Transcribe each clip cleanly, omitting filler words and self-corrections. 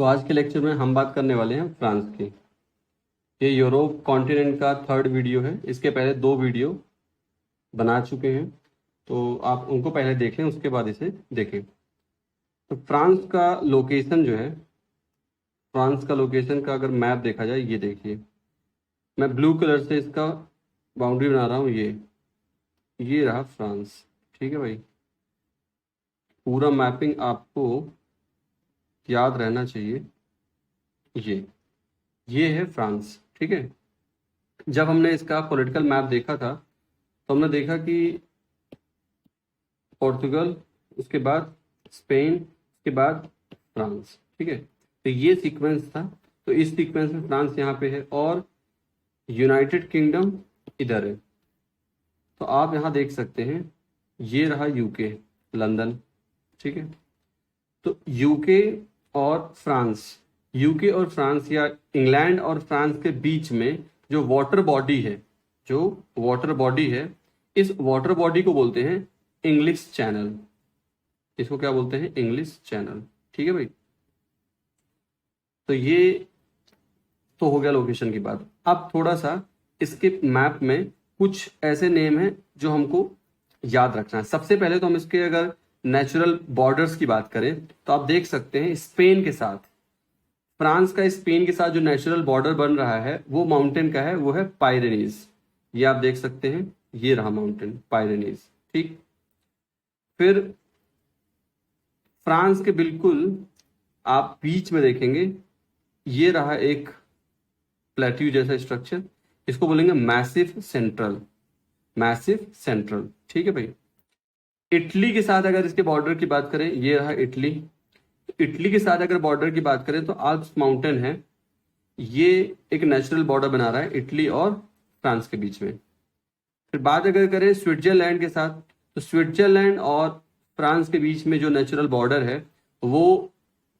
तो आज के लेक्चर में हम बात करने वाले हैं फ्रांस की। ये यूरोप कॉन्टिनेंट का थर्ड वीडियो है। इसके पहले 2 वीडियो बना चुके हैं, तो आप उनको पहले देख लें, उसके बाद इसे देखें। तो फ्रांस का लोकेशन जो है, फ्रांस का लोकेशन का अगर मैप देखा जाए, ये देखिए, मैं ब्लू कलर से इसका बाउंड्री बना रहा हूँ। ये रहा फ्रांस। ठीक है भाई, पूरा मैपिंग आपको याद रहना चाहिए। ये है फ्रांस। ठीक है, जब हमने इसका पॉलिटिकल मैप देखा था तो हमने देखा कि पोर्तुगल, उसके बाद स्पेन, उसके बाद फ्रांस। ठीक है, तो ये सीक्वेंस था। तो इस सीक्वेंस में फ्रांस यहाँ पे है और यूनाइटेड किंगडम इधर है। तो आप यहाँ देख सकते हैं, ये रहा यूके, लंदन। ठीक है, तो यूके और फ्रांस, यूके और फ्रांस या इंग्लैंड और फ्रांस के बीच में जो वाटर बॉडी है, इस वाटर बॉडी को बोलते हैं इंग्लिश चैनल। इसको क्या बोलते हैं? English channel. ठीक है भाई, तो ये तो हो गया लोकेशन की बात। अब थोड़ा सा इसके मैप में कुछ ऐसे नेम हैं जो हमको याद रखना है। सबसे पहले तो हम इसके अगर नेचुरल बॉर्डर्स की बात करें तो आप देख सकते हैं स्पेन के साथ, फ्रांस का स्पेन के साथ जो नेचुरल बॉर्डर बन रहा है वो माउंटेन का है, वो है पाइरेनीज। ये आप देख सकते हैं, ये रहा माउंटेन पाइरेनीज। ठीक, फिर फ्रांस के बिल्कुल आप बीच में देखेंगे, ये रहा एक प्लेट्यू जैसा स्ट्रक्चर, इसको बोलेंगे मैसिव सेंट्रल। ठीक है भाई, इटली के साथ अगर इसके बॉर्डर की बात करें, ये रहा इटली। इटली के साथ अगर बॉर्डर की बात करें तो आल्प्स माउंटेन है, ये एक नेचुरल बॉर्डर बना रहा है इटली और फ्रांस के बीच में। फिर बात अगर करें स्विट्जरलैंड के साथ, तो स्विट्जरलैंड और फ्रांस के बीच में जो नेचुरल बॉर्डर है वो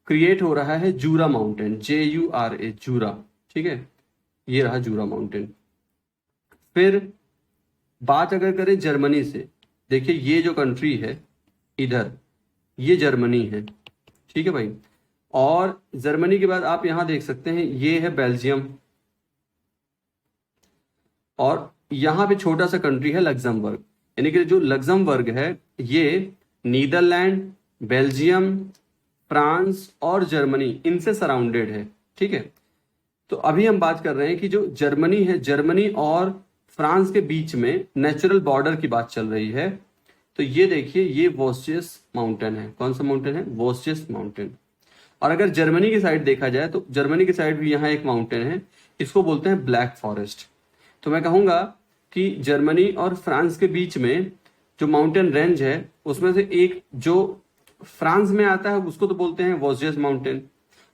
क्रिएट हो रहा है जूरा माउंटेन, JURA, जूरा। ठीक है, ये रहा जूरा माउंटेन। फिर बात अगर करें जर्मनी से, देखिए ये जो कंट्री है इधर, ये जर्मनी है। ठीक है भाई, और जर्मनी के बाद आप यहां देख सकते हैं, ये है बेल्जियम, और यहां पे छोटा सा कंट्री है लग्जमबर्ग। यानी कि जो लग्जमबर्ग है ये नीदरलैंड, बेल्जियम, फ्रांस और जर्मनी इनसे सराउंडेड है। ठीक है, तो अभी हम बात कर रहे हैं कि जो जर्मनी है, जर्मनी और फ्रांस के बीच में नेचुरल बॉर्डर की बात चल रही है। तो ये देखिए, ये वोस्टियस माउंटेन है। कौन सा माउंटेन है? वोस्टियस माउंटेन। और अगर जर्मनी की साइड देखा जाए तो जर्मनी की साइड भी यहाँ एक माउंटेन है, इसको बोलते हैं ब्लैक फॉरेस्ट। तो मैं कहूंगा कि जर्मनी और फ्रांस के बीच में जो माउंटेन रेंज है उसमें से एक जो फ्रांस में आता है उसको तो बोलते हैं वोस्टियस माउंटेन,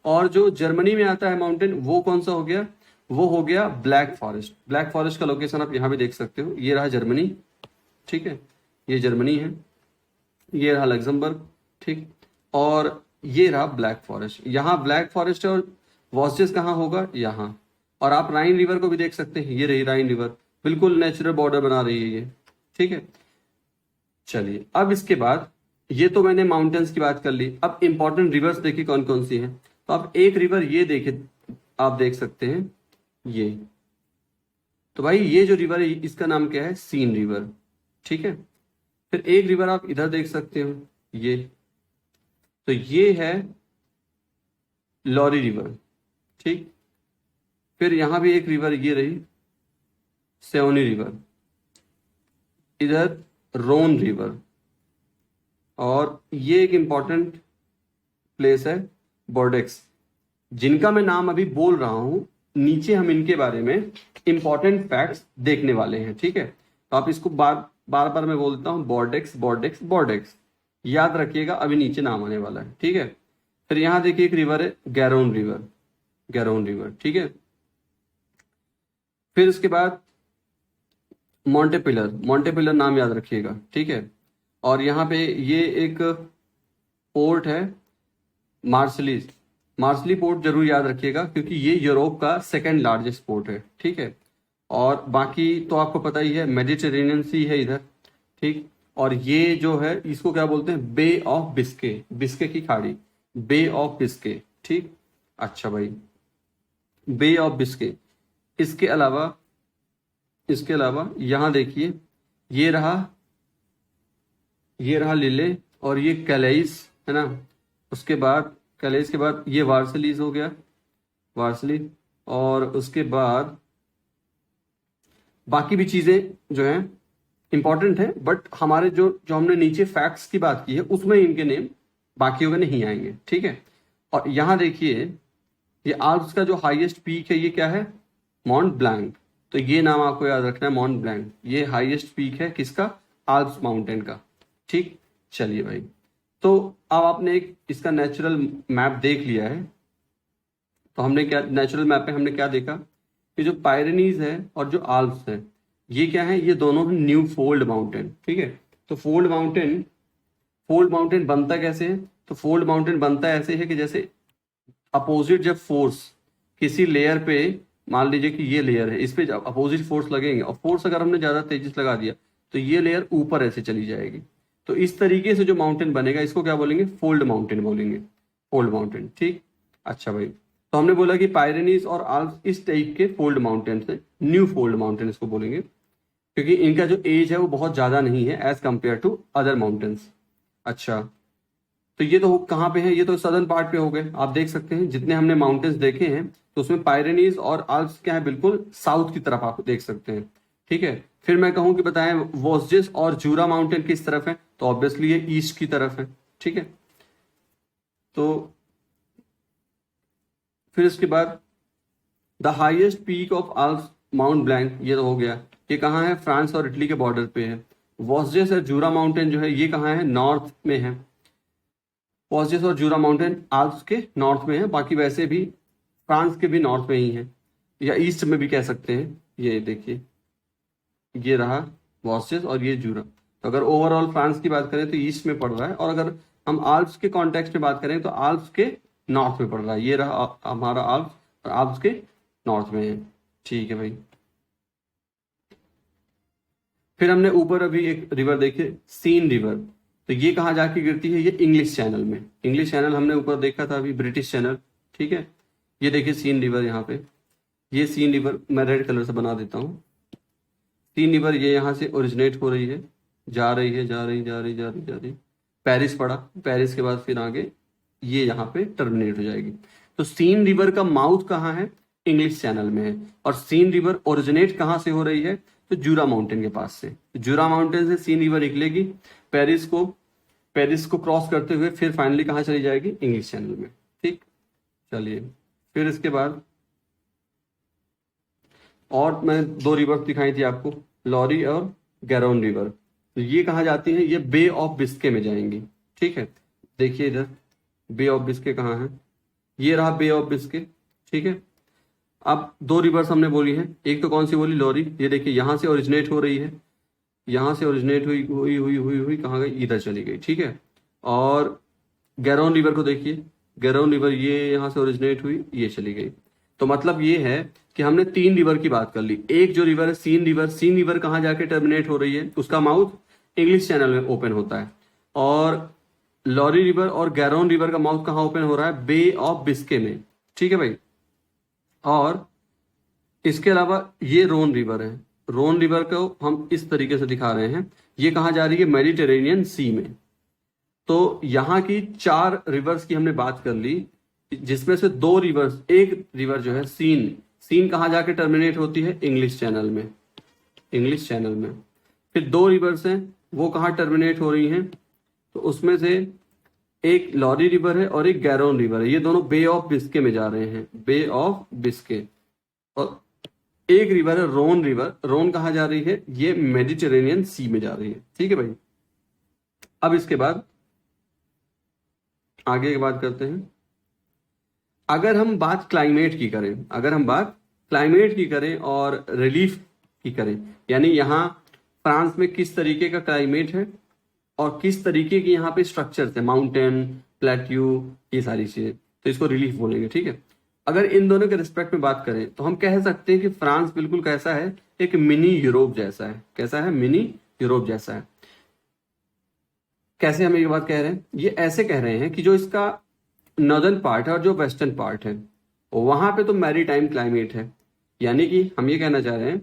और जो जर्मनी में आता है माउंटेन वो कौन सा हो गया? वो हो गया ब्लैक फॉरेस्ट। ब्लैक फॉरेस्ट का लोकेशन आप यहाँ भी देख सकते हो, ये रहा जर्मनी। ठीक है, ये जर्मनी है, ये रहा लग्जमबर्ग। ठीक, और ये रहा ब्लैक फॉरेस्ट। यहाँ ब्लैक फॉरेस्ट है और वॉस्टियस कहाँ होगा? यहाँ। और आप राइन रिवर को भी देख सकते हैं, ये रही राइन रिवर, बिल्कुल नेचुरल बॉर्डर बना रही है ये। ठीक है, चलिए अब इसके बाद, ये तो मैंने माउंटेन्स की बात कर ली। अब इंपॉर्टेंट रिवर्स देखिए कौन कौन सी हैं। तो आप एक रिवर ये देखिए, आप देख सकते हैं ये, तो भाई ये जो रिवर है इसका नाम क्या है? Seine river. ठीक है, फिर एक रिवर आप इधर देख सकते हो, ये, तो ये है लॉरी रिवर। ठीक, फिर यहां भी एक रिवर ये रही सेओनी रिवर, इधर रोन रिवर, और ये एक इंपॉर्टेंट प्लेस है बोर्डेक्स, जिनका मैं नाम अभी बोल रहा हूं। नीचे हम इनके बारे में इंपॉर्टेंट फैक्ट्स देखने वाले हैं। ठीक है, तो आप इसको बार बार मैं बोलता हूं बोर्डेक्स बोर्डेक्स बोर्डेक्स, याद रखिएगा, अभी नीचे नाम आने वाला है। ठीक है, फिर यहां देखिए एक रिवर है गैरोन रिवर, गैरोन रिवर। ठीक है, फिर उसके बाद मॉन्टेपिलर, मॉन्टेपिलर नाम याद रखिएगा। ठीक है, और यहाँ पे ये एक पोर्ट है मार्सलीज, मार्सली पोर्ट जरूर याद रखिएगा क्योंकि ये यूरोप का सेकंड लार्जेस्ट पोर्ट है। ठीक है, और बाकी तो आपको पता ही है, मेडिटेरेनियन सी है इधर। ठीक, और ये जो है इसको क्या बोलते हैं? बे ऑफ बिस्के, बिस्के की खाड़ी, बे ऑफ बिस्के। ठीक, अच्छा भाई, बे ऑफ बिस्के। इसके अलावा यहां देखिए, ये रहा लिले, और ये कैलेस है ना। उसके बाद कैलेस के बाद ये वार्सलीज हो गया, वार्सली। और उसके बाद बाकी भी चीजें जो हैं इंपॉर्टेंट है, बट हमारे जो जो हमने नीचे फैक्ट्स की बात की है उसमें इनके नेम बाकियों के नहीं आएंगे, ठीक है। और यहां देखिए, ये आल्प्स का जो हाईएस्ट पीक है ये क्या है, माउंट ब्लैंक। तो ये नाम आपको याद रखना है, माउंट ब्लैंक। ये हाईएस्ट पीक है किसका, आल्प्स माउंटेन का, ठीक। चलिए भाई, तो अब आपने एक इसका नेचुरल मैप देख लिया है। तो हमने क्या नेचुरल मैप में हमने क्या देखा कि जो पायरेनीज है और जो आल्प्स है ये क्या है, ये दोनों है न्यू फोल्ड माउंटेन, ठीक है। तो फोल्ड माउंटेन बनता कैसे है, तो फोल्ड माउंटेन बनता ऐसे है कि जैसे अपोजिट जब फोर्स किसी लेयर पे, मान लीजिए कि ये लेयर है, इस पे जब अपोजिट फोर्स लगेंगे और फोर्स अगर हमने ज्यादा तेजी से लगा दिया तो ये लेयर ऊपर ऐसे चली जाएगी। तो इस तरीके से जो माउंटेन बनेगा इसको क्या बोलेंगे, फोल्ड माउंटेन बोलेंगे, फोल्ड माउंटेन, ठीक। अच्छा भाई, तो हमने बोला कि पायरेनीज और आल्प्स इस टाइप के फोल्ड माउंटेन है, न्यू फोल्ड माउंटेन इसको बोलेंगे, क्योंकि इनका जो एज है वो बहुत ज्यादा नहीं है as compare to other mountains. अच्छा, तो ये तो कहाँ पे है, ये तो सदर्न पार्ट पे हो गए। आप देख सकते हैं जितने हमने माउंटेन्स देखे हैं तो उसमें पायरेनीज और आल्प्स क्या है, बिल्कुल साउथ की तरफ आप देख सकते हैं, ठीक है। फिर मैं कहूं कि बताएं वोस्जिस और जूरा माउंटेन किस तरफ है, तो ऑब्वियसली ये ईस्ट की तरफ है, ठीक है। तो फिर इसके बाद the highest peak of Alps mount blank, ये तो हो गया। ये कहाँ है, फ्रांस और इटली के बॉर्डर पे है। वोस्जिस और जूरा माउंटेन जो है ये कहाँ है, नॉर्थ में है। वोस्जिस और जूरा माउंटेन आल्प्स के नॉर्थ में है, बाकी वैसे भी फ्रांस के भी नॉर्थ में ही है, या ईस्ट में भी कह सकते हैं। ये देखिए, ये रहा वॉस्टिस और ये जूरा। तो अगर ओवरऑल फ्रांस की बात करें तो ईस्ट में पड़ रहा है, और अगर हम आल्प्स के कॉन्टेक्स्ट में बात करें तो आल्प्स के नॉर्थ में पड़ रहा है। ये रहा हमारा आल्प्स, और आल्प्स के नॉर्थ में है, ठीक है भाई। फिर हमने ऊपर अभी एक रिवर देखी, सीन रिवर। तो ये कहाँ जाके गिरती है, ये इंग्लिश चैनल में। इंग्लिश चैनल हमने ऊपर देखा था, अभी ब्रिटिश चैनल, ठीक है। ये देखिए सीन रिवर यहाँ पे, ये सीन रिवर मैं रेड कलर से बना देता हूँ। सीन रिवर ये यहाँ से ओरिजिनेट हो रही है, जा रही है, जा रही जा रही जा रही जा रही, पेरिस पड़ा, पेरिस के बाद फिर आगे ये यहाँ पे टर्मिनेट हो जाएगी। तो सीन रिवर का माउथ कहाँ है, इंग्लिश चैनल में है। और सीन रिवर ओरिजिनेट कहाँ से हो रही है, तो जूरा माउंटेन के पास से। जूरा माउंटेन से सीन रिवर निकलेगी, पेरिस को क्रॉस करते हुए फिर फाइनली कहाँ चली जाएगी, इंग्लिश चैनल में, ठीक। चलिए, फिर इसके बाद और मैंने दो रिवर दिखाई थी आपको, लॉरी और गैरोन रिवर। तो ये कहाँ जाती है, ये बे ऑफ बिस्के में जाएंगी, ठीक है। देखिए इधर बे ऑफ बिस्के कहाँ है, ये रहा बे ऑफ बिस्के, ठीक है। अब दो रिवर्स हमने बोली है, एक तो कौन सी बोली, लॉरी। ये देखिए यहाँ से ओरिजिनेट हो रही है, यहाँ से ओरिजिनेट हुई हुई हुई हुई हुई कहाँ गई, इधर चली गई, ठीक है। और गैरोन रिवर को देखिए, गैरोन रिवर ये यहाँ से ओरिजिनेट हुई, ये चली गई। तो मतलब ये है कि हमने तीन रिवर की बात कर ली। एक जो रिवर है सीन रिवर, सीन रिवर कहाँ जाके टर्मिनेट हो रही है, उसका माउथ इंग्लिश चैनल में ओपन होता है। और लॉरी रिवर और गैरोन रिवर का माउथ कहाँ ओपन हो रहा है, बे ऑफ बिस्के में, ठीक है भाई। और इसके अलावा ये रोन रिवर है, रोन रिवर को हम इस तरीके से दिखा रहे हैं, ये कहाँ जा रही है, मेडिटेरेनियन सी में। तो यहाँ की चार रिवर्स की हमने बात कर ली, जिसमें से दो रिवर्स, एक रिवर जो है सीन कहाँ जाके टर्मिनेट होती है, इंग्लिश चैनल में, इंग्लिश चैनल में। फिर दो रिवर्स हैं, वो कहाँ टर्मिनेट हो रही हैं, तो उसमें से एक लॉरी रिवर है और एक गैरोन रिवर है। ये दोनों बे ऑफ बिस्के में जा रहे हैं, बे ऑफ बिस्के। और एक रिवर है रोन रिवर, रोन कहाँ जा रही है, ये मेडिटेरेनियन सी में जा रही है, ठीक है भाई। अब इसके बाद आगे की बात करते हैं। अगर हम बात क्लाइमेट की करें, अगर हम बात क्लाइमेट की करें और रिलीफ की करें, यानी यहाँ फ्रांस में किस तरीके का क्लाइमेट है और किस तरीके की यहाँ पे स्ट्रक्चर्स है, माउंटेन, प्लेट्यू, ये सारी चीजें, तो इसको रिलीफ बोलेंगे, ठीक है। अगर इन दोनों के रिस्पेक्ट में बात करें तो हम कह सकते हैं कि फ्रांस बिल्कुल कैसा है, एक मिनी यूरोप जैसा है। कैसा है, मिनी यूरोप जैसा है। कैसे हम ये बात कह रहे हैं, ये ऐसे कह रहे हैं कि जो इसका नॉर्दर्न पार्ट है और जो वेस्टर्न पार्ट है वहां पे तो मैरीटाइम क्लाइमेट है। यानी कि हम ये कहना चाह रहे हैं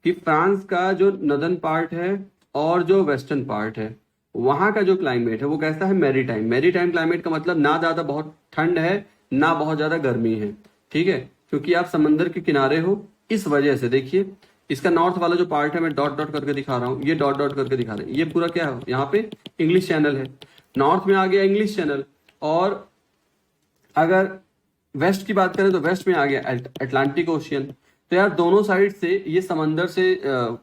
कि फ्रांस का जो नॉर्दर्न पार्ट है और जो वेस्टर्न पार्ट है वहां का जो क्लाइमेट है वो कैसा है, मैरीटाइम। मैरीटाइम क्लाइमेट का मतलब ना ज्यादा बहुत ठंड है ना बहुत ज्यादा गर्मी है, ठीक है, क्योंकि आप समंदर के किनारे हो। इस वजह से देखिए इसका नॉर्थ वाला जो पार्ट है मैं डॉट डॉट करके दिखा रहा हूँ, ये डॉट डॉट करके दिखा रहे हैं, ये पूरा क्या है, यहाँ पे इंग्लिश चैनल है, नॉर्थ में आ गया इंग्लिश चैनल। और अगर वेस्ट की बात करें तो वेस्ट में आ गया अटलांटिक ओशियन। तो यार दोनों साइड से ये समंदर से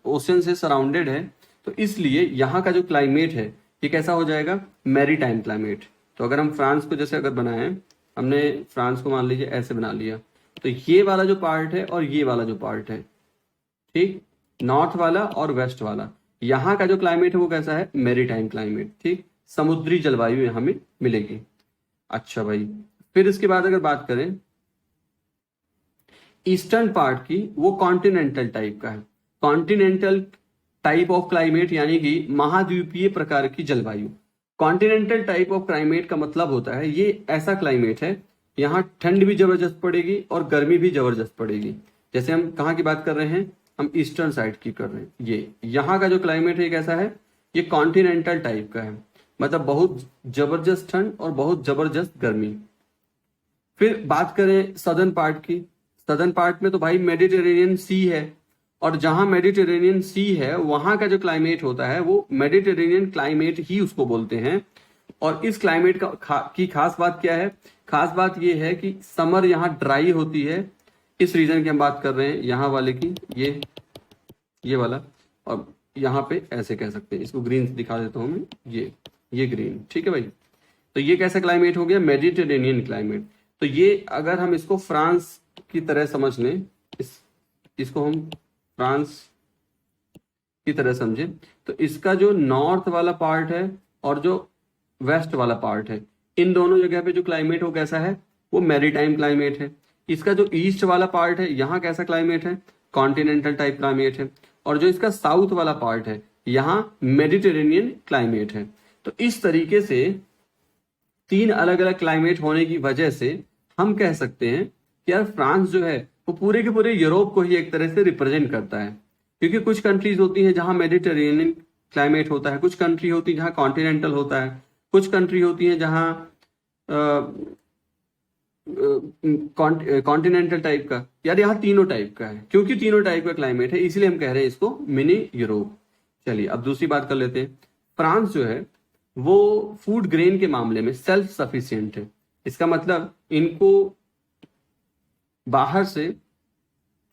ओशियन से सराउंडेड है, तो इसलिए यहाँ का जो क्लाइमेट है ये कैसा हो जाएगा, मैरीटाइम क्लाइमेट। तो अगर हम फ्रांस को जैसे अगर बनाए, हमने फ्रांस को मान लीजिए ऐसे बना लिया, तो ये वाला जो पार्ट है और ये वाला जो पार्ट है, ठीक, नॉर्थ वाला और वेस्ट वाला, यहाँ का जो क्लाइमेट है वो कैसा है, मैरीटाइम क्लाइमेट, ठीक, समुद्री जलवायु यहाँ में मिलेगी। अच्छा भाई, फिर इसके बाद अगर बात करें ईस्टर्न पार्ट की, वो कॉन्टिनेंटल टाइप का है। कॉन्टिनेंटल टाइप ऑफ क्लाइमेट यानी कि महाद्वीपीय प्रकार की जलवायु। कॉन्टिनेंटल टाइप ऑफ क्लाइमेट का मतलब होता है ये ऐसा क्लाइमेट है यहाँ ठंड भी जबरदस्त पड़ेगी और गर्मी भी जबरदस्त पड़ेगी। जैसे हम कहाँ की बात कर रहे हैं, हम ईस्टर्न साइड की कर रहे हैं। ये यहाँ का जो क्लाइमेट है कैसा है, ये कॉन्टिनेंटल टाइप का है, मतलब बहुत जबरदस्त ठंड और बहुत जबरदस्त गर्मी। फिर बात करें सदर्न पार्ट की, सदर्न पार्ट में तो भाई मेडिटेरेनियन सी है, और जहां मेडिटेरेनियन सी है वहां का जो क्लाइमेट होता है वो मेडिटेरेनियन क्लाइमेट ही उसको बोलते हैं। और इस क्लाइमेट की खास बात क्या है, खास बात ये है कि समर यहाँ ड्राई होती है। इस रीजन की हम बात कर रहे हैं, यहाँ वाले की, ये वाला, और यहाँ पे ऐसे कह सकते हैं, इसको ग्रीन दिखा देता हूं मैं, ये ग्रीन, ठीक है भाई। तो ये कैसा क्लाइमेट हो गया, मेडिटेरेनियन क्लाइमेट। तो ये अगर हम इसको फ्रांस की तरह समझ लें, इसको हम फ्रांस की तरह समझें, तो इसका जो नॉर्थ वाला पार्ट है और जो वेस्ट वाला पार्ट है, इन दोनों जगह पे जो क्लाइमेट हो कैसा है, वो मैरीटाइम क्लाइमेट है। इसका जो ईस्ट वाला पार्ट है यहाँ कैसा क्लाइमेट है, कॉन्टिनेंटल टाइप क्लाइमेट है। और जो इसका साउथ वाला पार्ट है यहाँ मेडिटेरेनियन क्लाइमेट है। तो इस तरीके से तीन अलग अलग क्लाइमेट होने की वजह से हम कह सकते हैं कि यार फ्रांस जो है वो पूरे के पूरे यूरोप को ही एक तरह से रिप्रेजेंट करता है। क्योंकि कुछ कंट्रीज होती हैं जहां मेडिटेरेनियन क्लाइमेट होता है, कुछ कंट्री होती है जहां कॉन्टिनेंटल होता है, कुछ कंट्री होती है जहां कॉन्टिनेंटल टाइप का। यार यहाँ तीनों टाइप का है, क्योंकि तीनों टाइप का क्लाइमेट है इसलिए हम कह रहे हैं इसको मिनी यूरोप। चलिए अब दूसरी बात कर लेते हैं। फ्रांस जो है वो फूड ग्रेन के मामले में सेल्फ सफिशिएंट है। इसका मतलब इनको बाहर से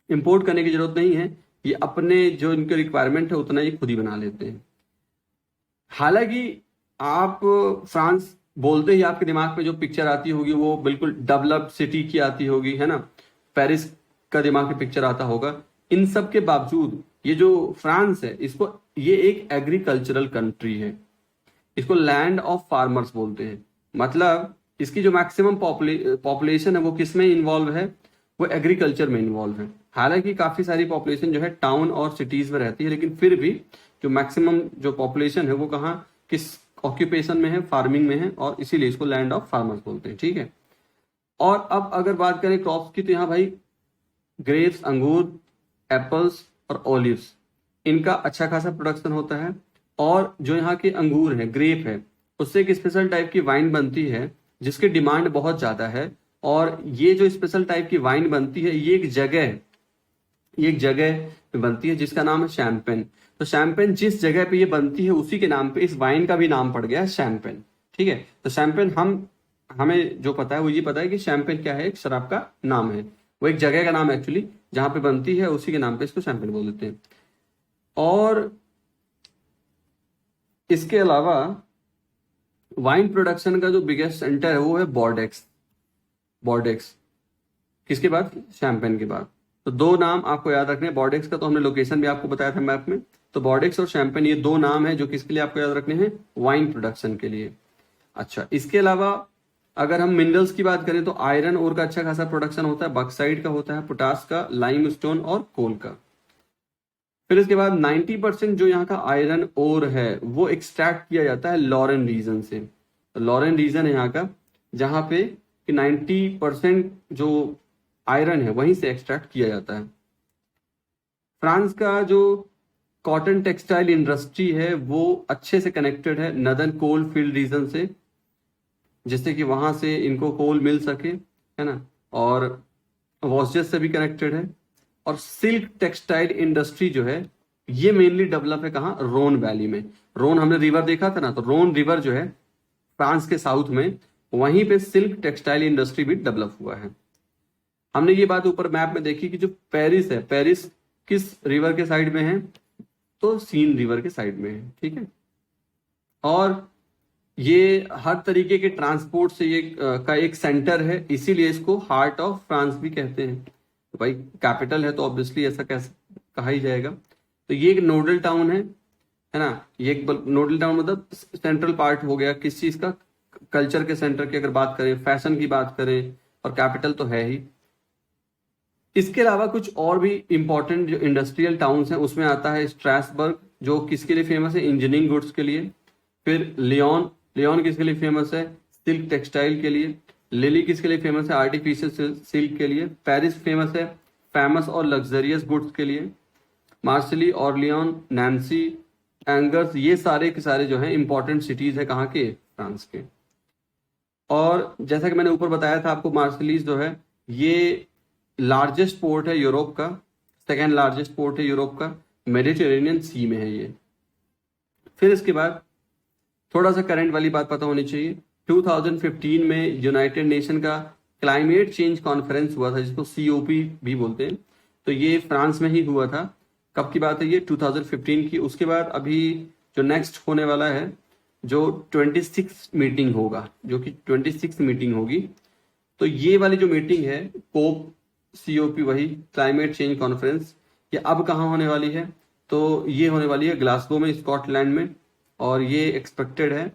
इंपोर्ट करने की जरूरत नहीं है, ये अपने जो इनके रिक्वायरमेंट है उतना ही खुद ही बना लेते हैं। हालांकि आप फ्रांस बोलते ही आपके दिमाग में जो पिक्चर आती होगी वो बिल्कुल डेवलप्ड सिटी की आती होगी, है ना, पेरिस का दिमाग में पिक्चर आता होगा। इन सब के बावजूद ये जो फ्रांस है इसको, ये एक एग्रीकल्चरल कंट्री है, इसको लैंड ऑफ फार्मर्स बोलते हैं। मतलब इसकी जो मैक्सिमम पॉपुलेशन है वो किस में इन्वॉल्व है, वो एग्रीकल्चर में इन्वॉल्व है। हालांकि काफी सारी पॉपुलेशन जो है टाउन और सिटीज में रहती है, लेकिन फिर भी जो मैक्सिमम जो पॉपुलेशन है वो कहाँ, किस ऑक्यूपेशन में है, फार्मिंग में है, और इसीलिए इसको लैंड ऑफ फार्मर्स बोलते हैं, ठीक है। और अब अगर बात करें क्रॉप्स की, तो यहाँ भाई ग्रेप्स, अंगूर, एप्पल्स और ओलिव्स, इनका अच्छा खासा प्रोडक्शन होता है। और जो यहाँ के अंगूर है, ग्रेप है, उससे एक स्पेशल टाइप की वाइन बनती है जिसकी डिमांड बहुत ज्यादा है। और ये जो स्पेशल टाइप की वाइन बनती है ये एक जगह पे बनती है जिसका नाम है शैम्पेन। तो शैम्पेन जिस जगह पे ये बनती है उसी के नाम पे इस वाइन का भी नाम पड़ गया है शैम्पेन, ठीक है। तो शैम्पेन हमें जो पता है वो ये पता है कि शैम्पेन क्या है, एक शराब का नाम है, वो एक जगह का नाम है एक्चुअली, जहां पे बनती है उसी के नाम पे इसको शैम्पेन बोल देते हैं। और इसके अलावा वाइन प्रोडक्शन का जो बिगेस्ट सेंटर है वो है बॉर्डेक्स। किसके बाद, शैम्पेन के बाद। तो दो नाम आपको याद रखने हैं। बॉर्डेक्स का तो हमने लोकेशन भी आपको बताया था मैप में। तो बॉर्डेक्स और शैम्पेन ये दो नाम है जो किसके लिए आपको याद रखने हैं, वाइन प्रोडक्शन के लिए। अच्छा, इसके अलावा अगर हम मिनरल्स की बात करें तो आयरन ओर का अच्छा खासा प्रोडक्शन होता है, बक्साइड का होता है, पोटास का, लाइमस्टोन और कोल का। फिर इसके बाद 90% जो यहाँ का आयरन ओर है वो एक्सट्रैक्ट किया जाता है लॉरेन रीजन से। तो लॉरेन रीजन है यहाँ का जहां पे कि 90% जो आयरन है वहीं से एक्सट्रैक्ट किया जाता है। फ्रांस का जो कॉटन टेक्सटाइल इंडस्ट्री है वो अच्छे से कनेक्टेड है नदर्न कोल फील्ड रीजन से, जिससे कि वहां से इनको कोल मिल सके, है ना। और वॉशेस से भी कनेक्टेड है। और सिल्क टेक्सटाइल इंडस्ट्री जो है ये मेनली डेवलप है कहाँ, रोन वैली में। रोन हमने रिवर देखा था ना, तो रोन रिवर जो है फ्रांस के साउथ में, वहीं पे सिल्क टेक्सटाइल इंडस्ट्री भी डेवलप हुआ है। हमने ये बात ऊपर मैप में देखी कि जो पेरिस है, पेरिस किस रिवर के साइड में है, तो सीन रिवर के साइड में है, ठीक है। और ये हर तरीके के ट्रांसपोर्ट से ये का एक सेंटर है, इसीलिए इसको हार्ट ऑफ फ्रांस भी कहते हैं। तो भाई कैपिटल है तो ऑब्वियसली ऐसा कैसे कहा ही जाएगा। तो ये एक नोडल टाउन है ना। ये एक नोडल टाउन मतलब सेंट्रल पार्ट हो गया किस चीज का, कल्चर के सेंटर की अगर बात करें, फैशन की बात करें, और कैपिटल तो है ही। इसके अलावा कुछ और भी इंपॉर्टेंट जो इंडस्ट्रियल टाउन्स हैं उसमें आता है स्ट्रासबर्ग, जो किसके लिए फेमस है, इंजीनियरिंग गुड्स के लिए। फिर लियोन, लियोन किसके लिए फेमस है, सिल्क टेक्सटाइल के लिए। लिली किसके लिए फेमस है, आर्टिफिशियल सिल्क के लिए। पेरिस फेमस है फेमस और लग्जरियस गुड्स के लिए। मार्सिली, ऑर्लियन, नैन्सी, एंगर्स, ये सारे के सारे जो हैं इंपॉर्टेंट सिटीज है कहाँ के, फ्रांस के। और जैसा कि मैंने ऊपर बताया था आपको, मार्सिलीज जो है ये लार्जेस्ट पोर्ट है यूरोप का, सेकेंड लार्जेस्ट पोर्ट है यूरोप का, मेडिटेरेनियन सी में है ये। फिर इसके बाद थोड़ा सा करंट वाली बात पता होनी चाहिए। 2015 में यूनाइटेड नेशन का क्लाइमेट चेंज कॉन्फ्रेंस हुआ था, जिसको COP भी बोलते हैं। तो ये फ्रांस में ही हुआ था। कब की बात है ये, 2015 की। उसके बाद अभी जो नेक्स्ट होने वाला है, जो 26 मीटिंग होगा, जो कि 26 मीटिंग होगी, तो ये वाली जो मीटिंग है कोप COP, वही क्लाइमेट चेंज कॉन्फ्रेंस, ये अब कहाँ होने वाली है, तो ये होने वाली है ग्लासगो में, स्कॉटलैंड में। और ये एक्सपेक्टेड है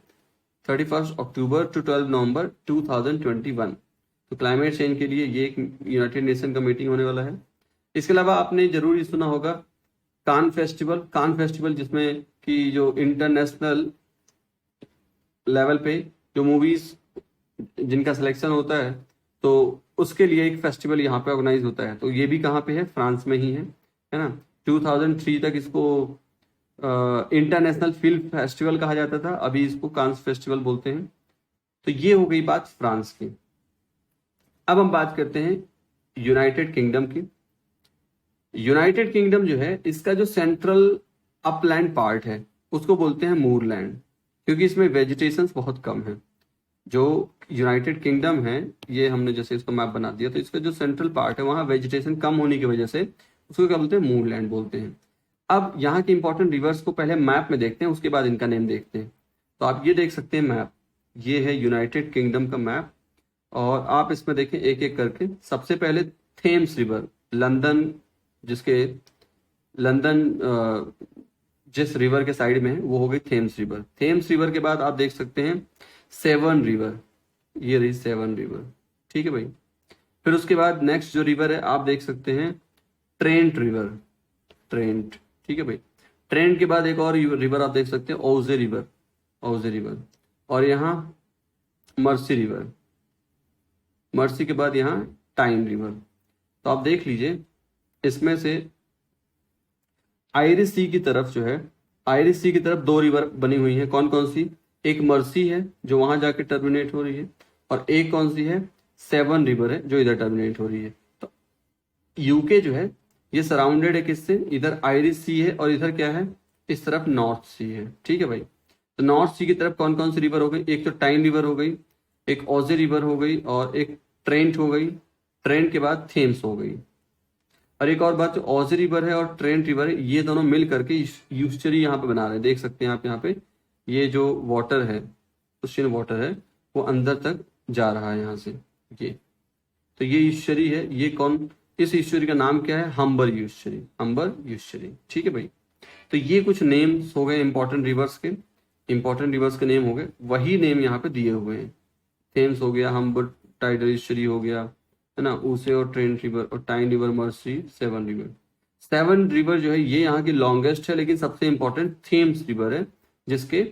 31 अक्टूबर टू 12 नवंबर 2021। तो क्लाइमेट चेंज के लिए ये एक यूनाइटेड नेशन का मीटिंग होने वाला है। इसके अलावा आपने जरूर ये सुना होगा कान फेस्टिवल, कान फेस्टिवल जिसमें कि जो इंटरनेशनल लेवल पे जो मूवीज जिनका सिलेक्शन होता है, तो उसके लिए एक फेस्टिवल यहाँ पे ऑर्गेनाइज होता है। तो ये भी कहाँ पे है, फ्रांस में ही है ना। 2003 तक इसको इंटरनेशनल फिल्म फेस्टिवल कहा जाता था, अभी इसको कांस फेस्टिवल बोलते हैं। तो ये हो गई बात फ्रांस की। अब हम बात करते हैं यूनाइटेड किंगडम की। यूनाइटेड किंगडम जो है, इसका जो सेंट्रल अपलैंड पार्ट है उसको बोलते हैं मूरलैंड, क्योंकि इसमें वेजिटेशन बहुत कम है। जो यूनाइटेड किंगडम है, ये हमने जैसे इसका मैप बना दिया, तो इसका जो सेंट्रल पार्ट है वहां वेजिटेशन कम होने की वजह से उसको क्या बोलते हैं, मूरलैंड बोलते हैं। अब यहाँ के इंपॉर्टेंट रिवर्स को पहले मैप में देखते हैं, उसके बाद इनका नेम देखते हैं। तो आप ये देख सकते हैं मैप, ये है यूनाइटेड किंगडम का मैप। और आप इसमें देखें एक एक करके। सबसे पहले थेम्स रिवर, लंदन, जिसके लंदन जिस रिवर के साइड में है वो हो गई थेम्स रिवर। थेम्स रिवर के बाद आप देख सकते हैं सेवन रिवर, ये रही सेवन रिवर, ठीक है भाई। फिर उसके बाद नेक्स्ट जो रिवर है आप देख सकते हैं ट्रेंट रिवर, ट्रेंट, ठीक है भाई। ट्रेंट के बाद एक और रिवर आप देख सकते हैं ओजे रिवर, ओजे रिवर। और यहाँ मर्सी रिवर, मर्सी के बाद यहाँ टाइम रिवर। तो आप देख लीजिए इसमें से आयरिश सी की तरफ जो है, आयरिश सी की तरफ दो रिवर बनी हुई है। कौन कौन सी, एक मर्सी है जो वहां जाके टर्मिनेट हो रही है, और एक कौन सी है, सेवन रिवर है जो इधर टर्मिनेट हो रही है। तो यूके जो है ये सराउंडेड है किससे, इधर आयरिश सी है और इधर क्या है, इस तरफ नॉर्थ सी है, ठीक है भाई। तो नॉर्थ सी की तरफ कौन कौन सी रिवर हो गई, एक तो टाइम रिवर हो गई, एक ओजे रिवर हो गई, और एक ट्रेंट हो गई। ट्रेंट के बाद थेम्स हो गई। और एक और बात, जो ओजे रिवर है और ट्रेंट रिवर है, ये दोनों मिल करके यूस्चरी यहाँ पे बना रहे हैं। देख सकते हैं आप यहाँ पे, ये जो वाटर है, ओशियन वाटर है, वो अंदर तक जा रहा है यहाँ से, ये। तो ये यूस्चरी है, ये कौन, इस यूस्चरी का नाम क्या है, हम्बर यूस्चरी, हम्बर यूस्चरी, ठीक है भाई। तो ये कुछ नेम्स हो गए इंपॉर्टेंट रिवर्स के, इंपॉर्टेंट रिवर्स के नेम हो गए, वही नेम यहाँ पे दिए हुए हैं। थेम्स हो गया, हम्बर टाइडल यूस्चरी हो गया, है ना, ऊसे और ट्रेंट रिवर, और टाइन river, mercy, seven river. Seven river जो है ये यहाँ की लॉन्गेस्ट है, लेकिन सबसे इंपॉर्टेंट थेम्स रिवर है, जिसके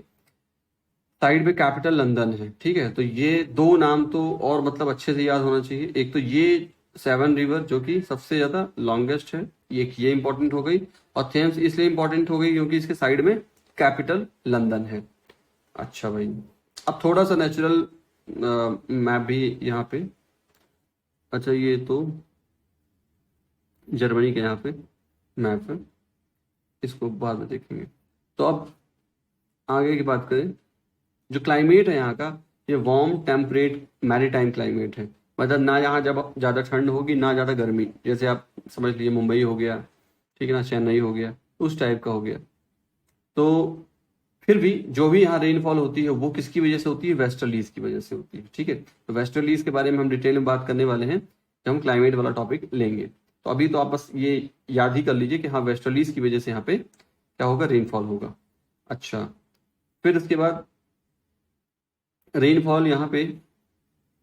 साइड पे कैपिटल लंदन है, ठीक है। तो ये दो नाम तो और मतलब अच्छे से याद होना चाहिए। एक तो ये सेवन रिवर जो कि सबसे ज्यादा लॉन्गेस्ट है, ये इंपॉर्टेंट हो गई। और थेम्स इसलिए इंपॉर्टेंट हो गई क्योंकि इसके साइड में कैपिटल लंदन है। अच्छा भाई, अब थोड़ा सा नेचुरल मैप भी यहाँ पे। अच्छा, ये तो जर्मनी के यहाँ पे मैप है, इसको बाद में देखेंगे। तो अब आगे की बात करें, जो क्लाइमेट है यहाँ का, ये वार्म टेम्परेट मैरीटाइम क्लाइमेट है। मतलब ना यहाँ जब ज़्यादा ठंड होगी ना ज़्यादा गर्मी, जैसे आप समझ लीजिए मुंबई हो गया, ठीक है ना, चेन्नई हो गया, उस टाइप का हो गया। तो फिर भी जो भी यहाँ रेनफॉल होती है वो किसकी वजह से होती है? वेस्टर्लीज की वजह से होती है, ठीक है। तो वेस्टर्लीज के बारे में हम डिटेल में बात करने वाले हैं जब हम क्लाइमेट वाला टॉपिक लेंगे। तो अभी तो आप बस ये याद ही कर लीजिए कि हाँ, वेस्टर्लीज की वजह से यहाँ पे क्या होगा? रेनफॉल होगा। अच्छा, फिर उसके बाद रेनफॉल यहाँ पे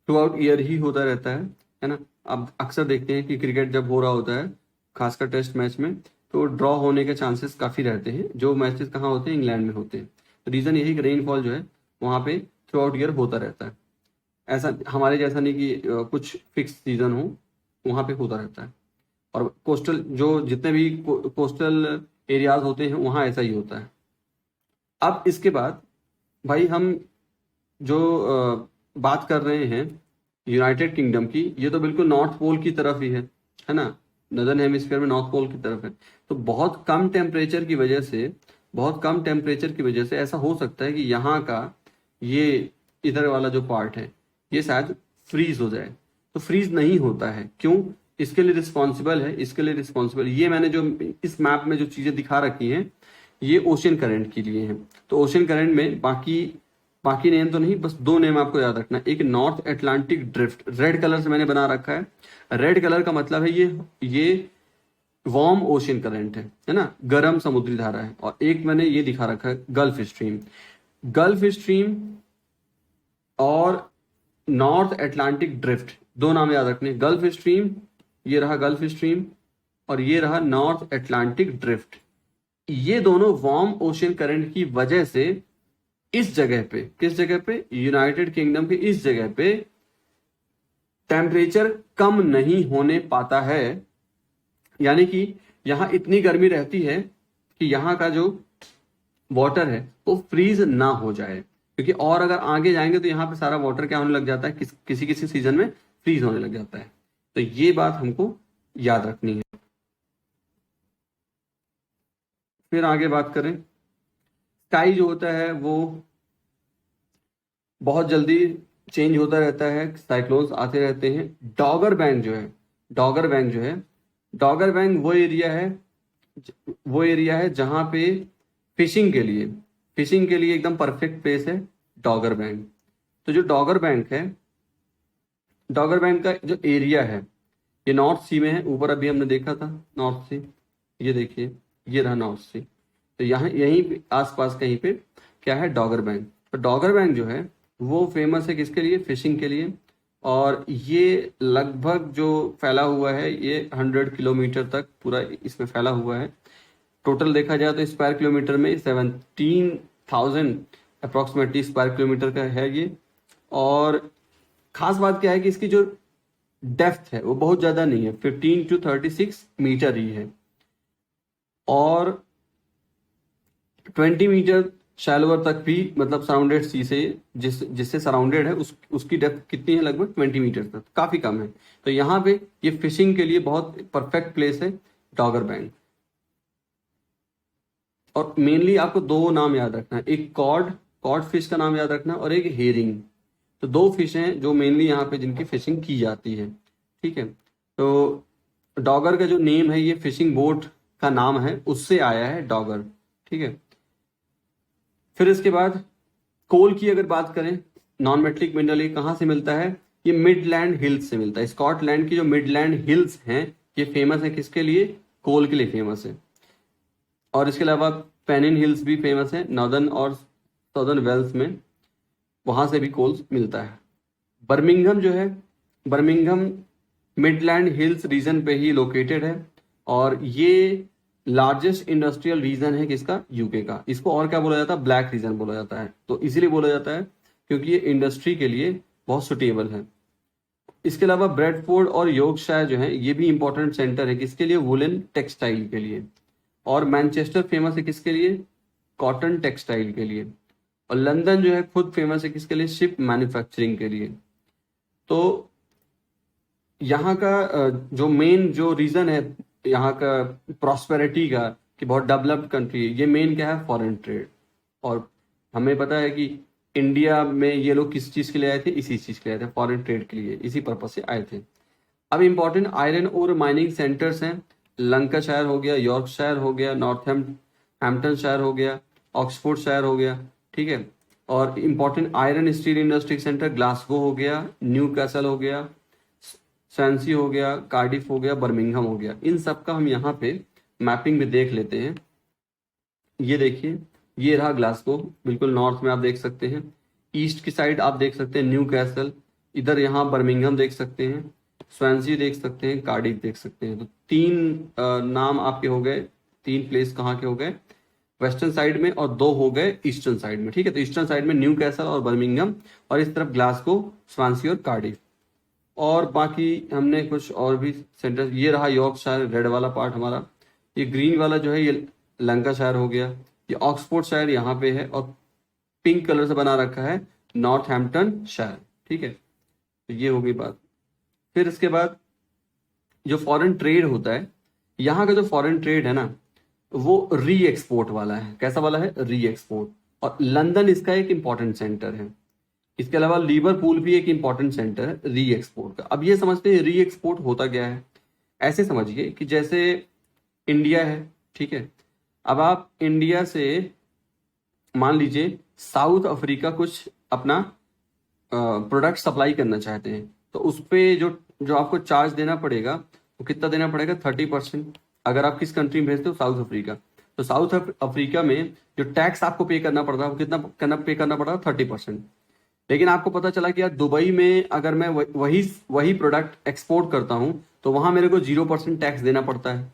थ्रू आउट ईयर ही होता रहता है ना। अब अक्सर देखते हैं कि क्रिकेट जब हो रहा होता है, खासकर टेस्ट मैच में, तो ड्रॉ होने के चांसेस काफी रहते हैं। जो मैचेस कहाँ होते हैं? इंग्लैंड में होते हैं। तो रीजन यही कि रेनफॉल जो है वहाँ पे थ्रू आउट ईयर होता रहता है। ऐसा हमारे जैसा नहीं कि कुछ फिक्स सीजन हो, वहाँ पे होता रहता है। और कोस्टल जो जितने भी कोस्टल एरियाज होते हैं वहाँ ऐसा ही होता है। अब इसके बाद भाई हम जो बात कर रहे हैं यूनाइटेड किंगडम की, ये तो बिल्कुल नॉर्थ पोल की तरफ ही है ना। नदर्न हेमिस्फीयर में नॉर्थ पोल की तरफ है। तो बहुत कम टेम्परेचर की वजह से, बहुत कम टेम्परेचर की वजह से ऐसा हो सकता है कि यहाँ का ये इधर वाला जो पार्ट है ये शायद फ्रीज हो जाए। तो फ्रीज नहीं होता है, क्यों? इसके लिए रिस्पॉन्सिबल है, इसके लिए रिस्पॉन्सिबल, ये मैंने जो इस मैप में जो चीजें दिखा रखी हैं ये ओशियन करंट के लिए हैं। तो ओशियन करंट में बाकी बाकी नेम तो नहीं, बस दो नेम आपको याद रखना। एक north Atlantic drift, red colour से मैंने बना रखा है। रेड कलर का मतलब है ये वार्म ओशियन करंट है ना, गर्म समुद्री धारा है। और एक मैंने ये दिखा रखा है गल्फ स्ट्रीम। गल्फ स्ट्रीम और नॉर्थ अटलांटिक ड्रिफ्ट, दो नाम याद रखने। गल्फ स्ट्रीम, ये रहा गल्फ स्ट्रीम, और ये रहा नॉर्थ अटलांटिक ड्रिफ्ट। ये दोनों वार्म ओशियन करंट की वजह से इस जगह पे, किस जगह पे? यूनाइटेड किंगडम के इस जगह पे टेम्परेचर कम नहीं होने पाता है। यानी कि यहां इतनी गर्मी रहती है कि यहां का जो वाटर है वो फ्रीज ना हो जाए। क्योंकि और अगर आगे जाएंगे तो यहाँ पे सारा वाटर क्या होने लग जाता है, किसी किसी सीजन में फ्रीज होने लग जाता है। तो ये बात हमको याद रखनी है। फिर आगे बात करें, स्काई जो होता है वो बहुत जल्दी चेंज होता रहता है, साइक्लोन्स आते रहते हैं। डॉगर बैंक जो है, डॉगर बैंक जो है, डॉगर बैंक वो एरिया है जहां पे फिशिंग के लिए एकदम परफेक्ट प्लेस है डॉगर बैंक। तो जो डॉगर बैंक है, डॉगर बैंक का जो एरिया है ये नॉर्थ सी में है। ऊपर अभी हमने देखा था नॉर्थ सी, ये देखिए ये रहा नॉर्थ सी। तो यहाँ यहीं पे आसपास कहीं पे क्या है? डॉगर बैंक। तो डॉगर बैंक जो है वो फेमस है किसके लिए? फिशिंग के लिए। और ये लगभग जो फैला हुआ है ये 100 किलोमीटर तक पूरा इसमें फैला हुआ है। टोटल देखा जाए तो स्क्वायर किलोमीटर में 17,000 अप्रोक्सीमेटली स्क्वायर किलोमीटर का है ये। और खास बात क्या है कि इसकी जो डेप्थ है वो बहुत ज्यादा नहीं है, 15 to 36 मीटर ही है। और 20 मीटर शैलोअर तक भी, मतलब सराउंडेड सी से, जिससे सराउंडेड है उसकी डेप्थ कितनी है? लगभग 20 मीटर तक, काफी कम है। तो यहाँ पे ये फिशिंग के लिए बहुत परफेक्ट प्लेस है डॉगर बैंक। और मेनली आपको दो नाम याद रखना है, एक कॉड फिश का नाम याद रखना और एक हेरिंग। तो दो फिश हैं जो मेनली यहाँ पे जिनकी फिशिंग की जाती है, ठीक है। तो डॉगर का जो नेम है ये फिशिंग बोट का नाम है, उससे आया है डॉगर, ठीक है। फिर इसके बाद कोल की अगर बात करें, नॉन मेटलिक मिनरल ये कहाँ से मिलता है? ये मिडलैंड हिल्स से मिलता है। स्कॉटलैंड की जो मिडलैंड हिल्स हैं ये फेमस है किसके लिए? कोल के लिए फेमस है। और इसके अलावा पेनिन हिल्स भी फेमस है नॉर्दर्न और साउदर्न वेल्स में, वहां से भी कोल मिलता है। बर्मिंघम जो है, बर्मिंघम मिडलैंड हिल्स रीजन पे ही लोकेटेड है। और ये लार्जेस्ट इंडस्ट्रियल रीजन है किसका, यूके का। इसको और क्या बोला जाता है, ब्लैक रीजन बोला जाता है। तो इसीलिए बोला जाता है क्योंकि ये इंडस्ट्री के लिए बहुत सुटेबल है। इसके अलावा ब्रेडफोर्ड और यॉर्कशायर जो है ये भी इंपॉर्टेंट सेंटर है किसके लिए, वुलन टेक्सटाइल के लिए। और मैनचेस्टर फेमस है किसके लिए, कॉटन टेक्सटाइल के लिए। और लंदन जो है खुद फेमस है किसके लिए, शिप मैन्युफैक्चरिंग के लिए। तो यहाँ का जो मेन जो रीजन है यहाँ का प्रॉस्पेरिटी का कि बहुत डेवलप्ड कंट्री है, ये मेन क्या है, फॉरेन ट्रेड। और हमें पता है कि इंडिया में ये लोग किस चीज के लिए आए थे, इसी चीज के लिए आए थे, फॉरेन ट्रेड के लिए, इसी पर्पज से आए थे। अब इंपॉर्टेंट आयरन और माइनिंग सेंटर्स हैं, लंकाशायर हो गया, यॉर्कशायर हो गया, हैम्पटनशायर हो गया, ऑक्सफोर्डशायर हो गया, ठीक है। और important iron steel industry centre Glasgow हो गया, न्यू कैसल हो गया, सैंसी हो गया, कार्डिफ हो गया, बर्मिंघम हो गया। इन सब का हम यहाँ पे मैपिंग में देख लेते हैं। ये देखिए, ये रहा ग्लासगो, बिल्कुल नॉर्थ में आप देख सकते हैं। ईस्ट की साइड आप देख सकते हैं न्यू कैसल, इधर यहाँ बर्मिंघम देख सकते हैं, स्वैंसी देख सकते हैं, कार्डिफ देख सकते हैं। तो तीन नाम आपके हो गए, तीन प्लेस कहाँ के हो गए, वेस्टर्न साइड में, और दो हो गए ईस्टर्न साइड में, ठीक है। तो ईस्टर्न साइड में न्यू कैसल और बर्मिंघम, और इस तरफ ग्लासगो, स्वांसी और कार्डिफ। और बाकी हमने कुछ और भी सेंटर, ये रहा यॉर्कशायर, रेड वाला पार्ट हमारा। ये ग्रीन वाला जो है ये लंकाशायर हो गया, ये ऑक्सफोर्डशायर यहाँ पे है, और पिंक कलर से बना रखा है नॉर्थहैम्पटन शायर, ठीक है। तो ये हो गई बात। फिर इसके बाद जो फॉरेन ट्रेड होता है, यहाँ का जो फॉरेन ट्रेड है ना, वो री एक्सपोर्ट वाला है। कैसा वाला है, री एक्सपोर्ट। और लंदन इसका एक इंपॉर्टेंट सेंटर है। इसके अलावा लिवरपूल भी एक इंपॉर्टेंट सेंटर है री एक्सपोर्ट का। अब ये समझते हैं री एक्सपोर्ट होता क्या है। ऐसे समझिए कि जैसे इंडिया है, ठीक है। अब आप इंडिया से मान लीजिए साउथ अफ्रीका कुछ अपना प्रोडक्ट सप्लाई करना चाहते हैं, तो उस पे जो जो आपको चार्ज देना पड़ेगा वो कितना देना पड़ेगा, 30%। अगर आप किस कंट्री में भेजते हो, साउथ अफ्रीका, तो साउथ अफ्रीका में जो टैक्स आपको पे करना पड़ता है वो कितना पे करना पड़ता है, 30%। लेकिन आपको पता चला कि यार दुबई में अगर मैं वही वही प्रोडक्ट एक्सपोर्ट करता हूं तो वहां मेरे को 0% टैक्स देना पड़ता है।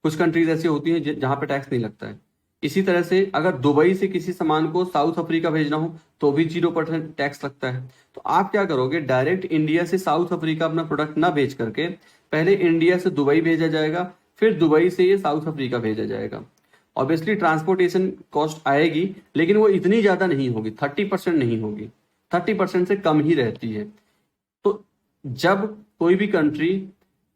कुछ कंट्रीज ऐसी होती हैं जहां पे टैक्स नहीं लगता है। इसी तरह से अगर दुबई से किसी सामान को साउथ अफ्रीका भेजना हो तो भी 0% टैक्स लगता है। तो आप क्या करोगे, डायरेक्ट इंडिया से साउथ अफ्रीका अपना प्रोडक्ट ना भेज करके पहले इंडिया से दुबई भेजा जाएगा, फिर दुबई से ये साउथ अफ्रीका भेजा जाएगा। ऑब्वियसली ट्रांसपोर्टेशन कॉस्ट आएगी, लेकिन वो इतनी ज्यादा नहीं होगी, 30% नहीं होगी, 30% से कम ही रहती है। तो जब कोई भी कंट्री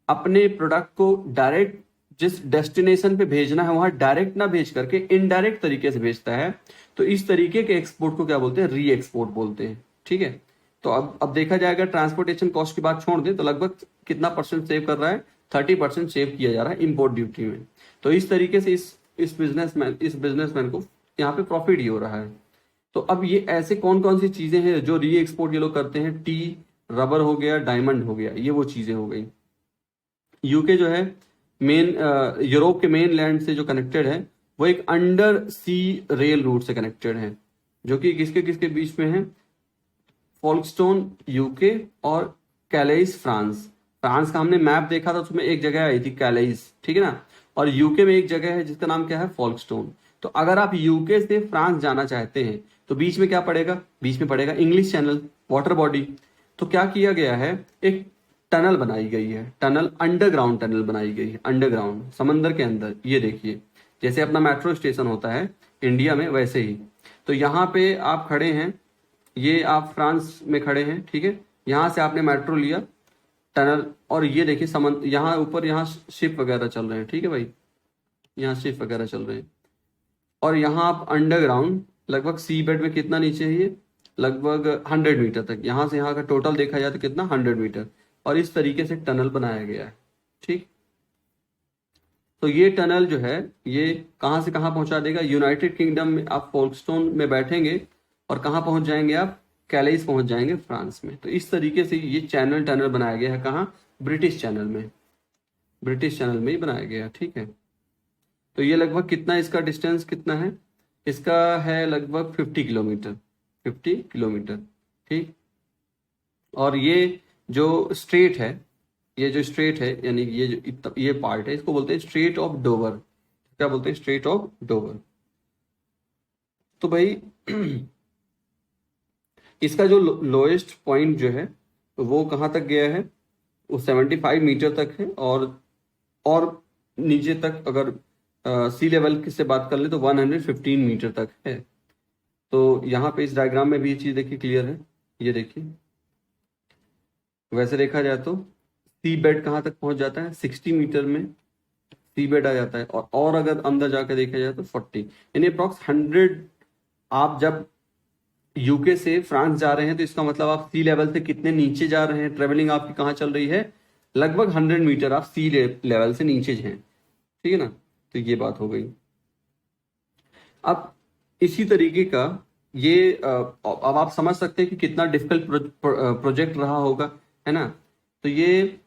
अपने प्रोडक्ट को डायरेक्ट जिस डेस्टिनेशन पे भेजना है वहां डायरेक्ट ना भेज करके इनडायरेक्ट तरीके से भेजता है, तो इस तरीके के एक्सपोर्ट को क्या बोलते हैं, री एक्सपोर्ट बोलते हैं, ठीक है। तो अब देखा जाएगा, ट्रांसपोर्टेशन कॉस्ट की बात छोड़ दें तो लगभग कितना परसेंट सेव कर रहा है, 30% सेव किया जा रहा है इंपोर्ट ड्यूटी में। तो इस तरीके से इस बिजनेसमैन को यहाँ पे प्रॉफिट ही हो रहा है। तो अब ये ऐसे कौन कौन सी चीजें हैं जो री एक्सपोर्ट ये लोग करते हैं, टी, रबर हो गया, डायमंड हो गया, ये वो चीजें हो गई। यूके जो है मेन यूरोप के मेन लैंड से जो कनेक्टेड है, वो एक अंडर सी रेल रूट से कनेक्टेड है, जो कि किसके किसके बीच में है, फोल्कस्टोन यूके और कैलेस फ्रांस। फ्रांस का हमने मैप देखा था, उसमें एक जगह आई थी कैलेस, ठीक है ना। और यूके में एक जगह है जिसका नाम क्या है, फोल्कस्टोन। तो अगर आप यूके से फ्रांस जाना चाहते हैं तो बीच में क्या पड़ेगा, बीच में पड़ेगा इंग्लिश चैनल, वाटर बॉडी। तो क्या किया गया है, एक टनल बनाई गई है, टनल, अंडरग्राउंड टनल बनाई गई है, अंडरग्राउंड समंदर के अंदर। ये देखिए जैसे अपना मेट्रो स्टेशन होता है इंडिया में, वैसे ही। तो यहाँ पे आप खड़े हैं, ये आप फ्रांस में खड़े हैं, ठीक है। यहाँ से आपने मेट्रो लिया, टनल, और ये देखिए समंदर, यहाँ ऊपर यहाँ शिप वगैरह चल रहे हैं, ठीक है भाई, यहाँ शिप वगैरह चल रहे हैं। और यहाँ आप अंडरग्राउंड लगभग सी बेड में कितना नीचे है ये, लगभग 100 मीटर तक, यहाँ से यहाँ का टोटल देखा जाए तो कितना, 100 मीटर। और इस तरीके से टनल बनाया गया है, ठीक। तो ये टनल जो है ये कहाँ से कहाँ पहुंचा देगा, यूनाइटेड किंगडम में आप फोल्कस्टोन में बैठेंगे और कहाँ पहुंच जाएंगे आप, कैलेस पहुंच जाएंगे फ्रांस में। तो इस तरीके से ये टनल बनाया गया है, कहाँ, ब्रिटिश चैनल में, ब्रिटिश चैनल में ही बनाया गया, ठीक है। तो ये लगभग कितना, इसका डिस्टेंस कितना है, इसका है लगभग 50 किलोमीटर, 50 किलोमीटर, ठीक। और ये जो स्ट्रेट है, ये जो स्ट्रेट है, यानी ये जो ये पार्ट है, इसको बोलते हैं स्ट्रेट ऑफ डोवर। क्या बोलते हैं, स्ट्रेट ऑफ डोवर। तो भाई इसका जो लोएस्ट पॉइंट जो है वो कहाँ तक गया है, वो 75 मीटर तक है, और नीचे तक अगर सी लेवल से बात कर ले तो 115 मीटर तक है। तो यहाँ पे इस डायग्राम में भी ये चीज देखिए क्लियर है, ये देखिए वैसे देखा जाए तो सी बेड कहाँ तक पहुंच जाता है, 60 मीटर में सी बेड आ जाता है, और अगर अंदर जाकर देखा जाए तो 40, यानी अप्रॉक्स 100। आप जब यूके से फ्रांस जा रहे हैं तो इसका मतलब आप सी लेवल से कितने नीचे जा रहे हैं, ट्रेवलिंग आपकी कहाँ चल रही है, लगभग 100 मीटर आप सी लेवल से नीचे हैं, ठीक है ना। तो ये बात हो गई। अब इसी तरीके का ये अब आप समझ सकते हैं कि कितना डिफिकल्ट प्रोजेक्ट रहा होगा, है ना। तो ये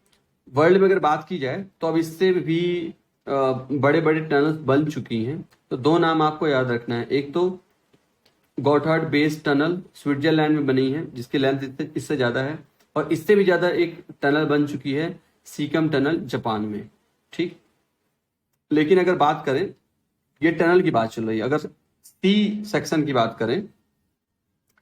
वर्ल्ड में अगर बात की जाए तो अब इससे भी बड़े बड़े टनल्स बन चुकी हैं। तो दो नाम आपको याद रखना है, एक तो गॉथार्ड बेस टनल स्विट्जरलैंड में बनी है जिसकी लेंथ इससे ज्यादा है, और इससे भी ज्यादा एक टनल बन चुकी है सीकम टनल जापान में, ठीक। लेकिन अगर बात करें, ये टनल की बात चल रही है, अगर सी सेक्शन की बात करें,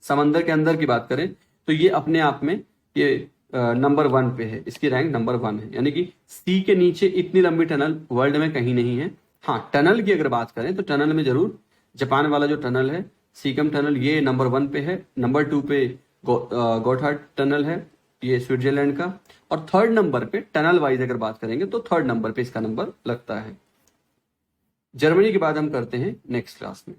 समंदर के अंदर की बात करें, तो ये अपने आप में ये नंबर 1 पे है, इसकी रैंक नंबर 1 है, यानी कि सी के नीचे इतनी लंबी टनल वर्ल्ड में कहीं नहीं है। हाँ, टनल की अगर बात करें तो टनल में जरूर जापान वाला जो टनल है सीकम टनल, ये नंबर 1 पे है। नंबर 2 पे गॉथार्ड टनल है, ये स्विट्जरलैंड का। और थर्ड नंबर पे टनल वाइज अगर बात करेंगे तो थर्ड नंबर पे इसका नंबर लगता है। जर्मनी की बात हम करते हैं नेक्स्ट क्लास में।